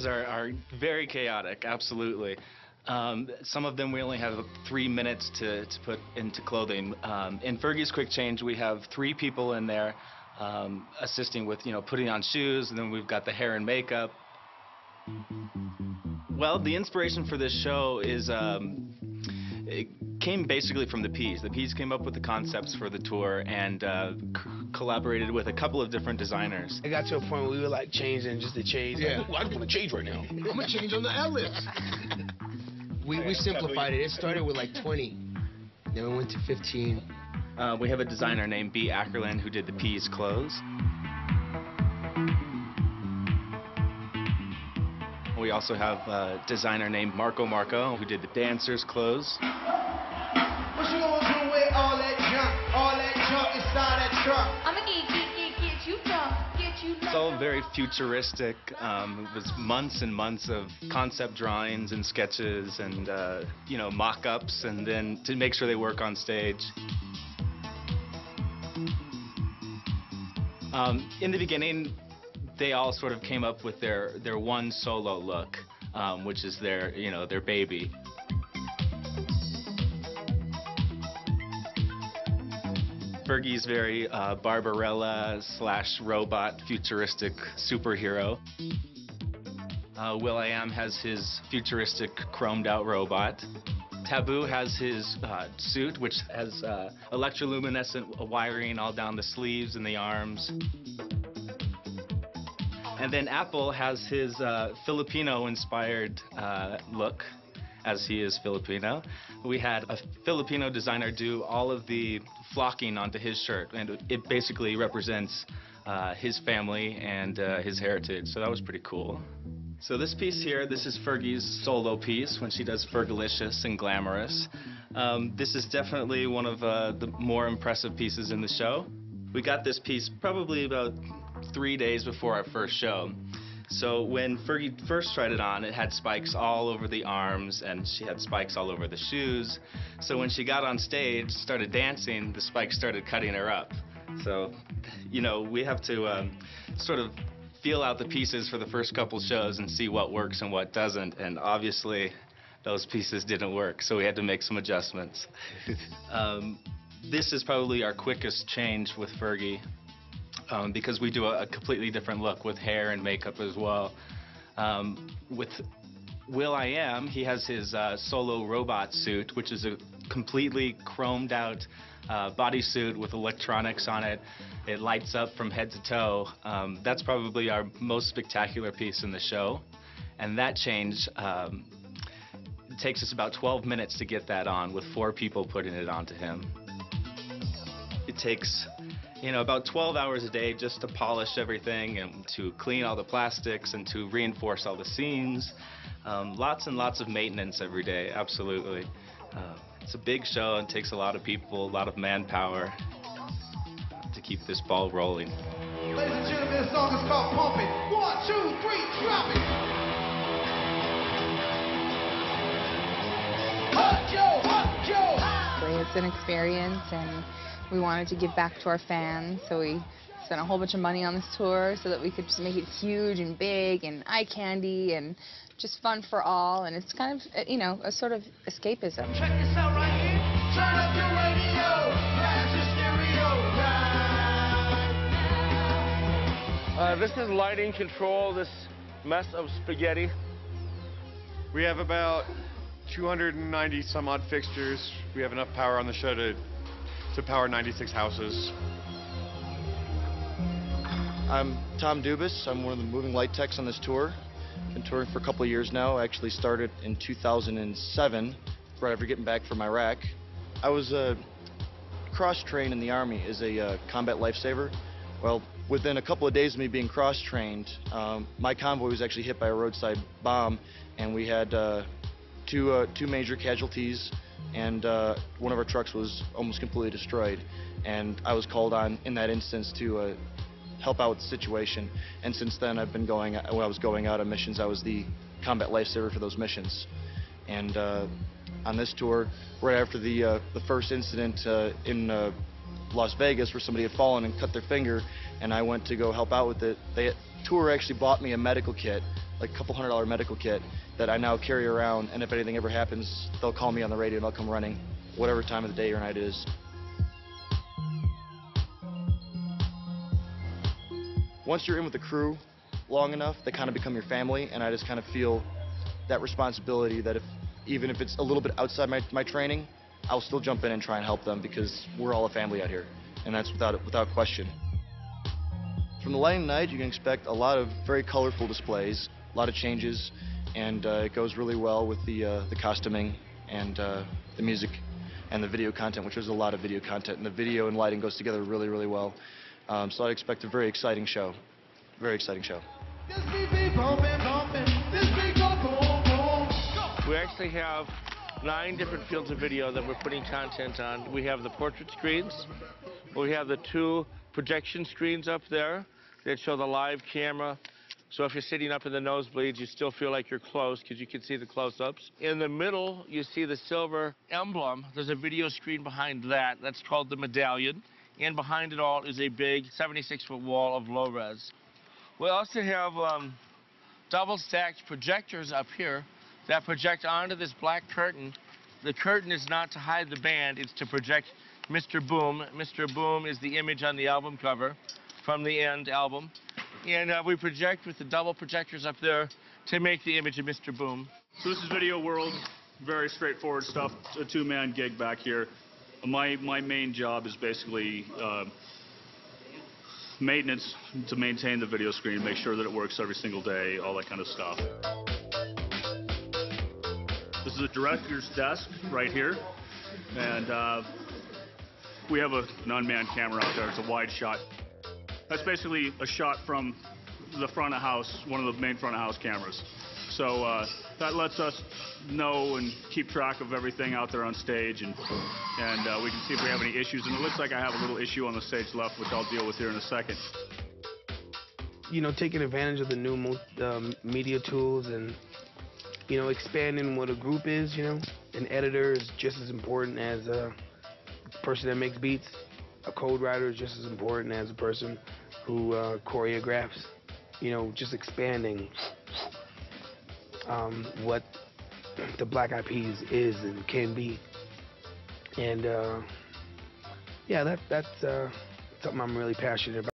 Are very chaotic, absolutely. Some of them we only have 3 minutes to put into clothing. In Fergie's Quick Change, we have 3 people in there assisting with, putting on shoes, and then we've got the hair and makeup. Well, the inspiration for this show is, it came basically from the Ps. The Ps came up with the concepts for the tour and collaborated with a couple of different designers. It got to a point where we were like changing just to change. Yeah. Like, I just want to change right now. I'm going to change on the ellipse. we simplified it. It started with like 20. Then we went to 15. We have a designer named B. Ackerland who did the Ps clothes. We also have a designer named Marco who did the dancers' clothes. What you gonna do with all that junk inside that truck? I'ma get you drunk, get you drunk. It's all very futuristic. It was months and months of concept drawings and sketches and, mock-ups, and then to make sure they work on stage. In the beginning, they all sort of came up with their one solo look, which is their baby. Fergie's very Barbarella/robot futuristic superhero. Will.i.am has his futuristic chromed out robot. Taboo has his suit, which has electroluminescent wiring all down the sleeves and the arms. And then Apple has his Filipino-inspired look, as he is Filipino. We had a Filipino designer do all of the flocking onto his shirt, and it basically represents his family and his heritage, so that was pretty cool. So this piece here, this is Fergie's solo piece when she does Fergalicious and Glamorous. This is definitely one of the more impressive pieces in the show. We got this piece probably about 3 days before our first show. So when Fergie first tried it on, it had spikes all over the arms and she had spikes all over the shoes. So when she got on stage, started dancing, the spikes started cutting her up. So, we have to sort of feel out the pieces for the first couple shows and see what works and what doesn't. And obviously, those pieces didn't work, so we had to make some adjustments. This is probably our quickest change with Fergie. Because we do a completely different look with hair and makeup as well. With Will.i.am, he has his solo robot suit, which is a completely chromed out bodysuit with electronics on it. It lights up from head to toe. That's probably our most spectacular piece in the show. And that change it takes us about 12 minutes to get that on, with 4 people putting it onto him. It takes about 12 hours a day just to polish everything and to clean all the plastics and to reinforce all the seams. Lots and lots of maintenance every day, absolutely. It's a big show and takes a lot of people, a lot of manpower to keep this ball rolling. Ladies and gentlemen, this song is called Pumping. 1, 2, 3, drop it! Hut yo! It's an experience, and we wanted to give back to our fans, so we spent a whole bunch of money on this tour so that we could just make it huge and big and eye candy and just fun for all. And it's kind of, a sort of escapism. Check this out right here. Turn up your radio. Blast your stereo. This is lighting control, this mess of spaghetti. We have about 290 some odd fixtures. We have enough power on the show to power 96 houses. I'm Tom Dubas. I'm one of the moving light techs on this tour. Been touring for a couple of years now. I actually started in 2007, right after getting back from Iraq. I was cross-trained in the Army as a combat lifesaver. Well, within a couple of days of me being cross-trained, my convoy was actually hit by a roadside bomb, and we had two major casualties, and one of our trucks was almost completely destroyed. And I was called on in that instance to help out with the situation. And since then, I've been when I was going out on missions, I was the combat lifesaver for those missions. And on this tour, right after the first incident in Las Vegas, where somebody had fallen and cut their finger, and I went to go help out with it, the tour actually bought me a medical kit like a couple $100 medical kit that I now carry around, and if anything ever happens, they'll call me on the radio and I'll come running, whatever time of the day or night it is. Once you're in with the crew long enough, they kind of become your family, and I just kind of feel that responsibility that even if it's a little bit outside my training, I'll still jump in and try and help them because we're all a family out here, and that's without question. From the lighting night, you can expect a lot of very colorful displays, a lot of changes, and it goes really well with the costuming and the music and the video content, which is a lot of video content, and the video and lighting goes together really, really well. So I expect a very exciting show. Very exciting show. We actually have 9 different fields of video that we're putting content on. We have the portrait screens. We have the 2 projection screens up there that show the live camera. So if you're sitting up in the nosebleeds, you still feel like you're close because you can see the close-ups. In the middle, you see the silver emblem. There's a video screen behind that. That's called the medallion. And behind it all is a big 76-foot wall of low-res. We also have double-stacked projectors up here that project onto this black curtain. The curtain is not to hide the band, it's to project Mr. Boom. Mr. Boom is the image on the album cover from the E.N.D album. And we project with the double projectors up there to make the image of Mr. Boom. So this is Video World, very straightforward stuff, a 2-man gig back here. My main job is basically maintenance to maintain the video screen, make sure that it works every single day, all that kind of stuff. This is a director's desk right here, and we have an unmanned camera out there. It's a wide shot. That's basically a shot from the front of house, one of the main front of house cameras. So that lets us know and keep track of everything out there on stage, and we can see if we have any issues. And it looks like I have a little issue on the stage left, which I'll deal with here in a second. You know, taking advantage of the new media tools and, you know, expanding what a group is, you know. An editor is just as important as a person that makes beats. A code writer is just as important as a person who choreographs. You know, just expanding what the Black Eyed Peas is and can be. And yeah, that's something I'm really passionate about.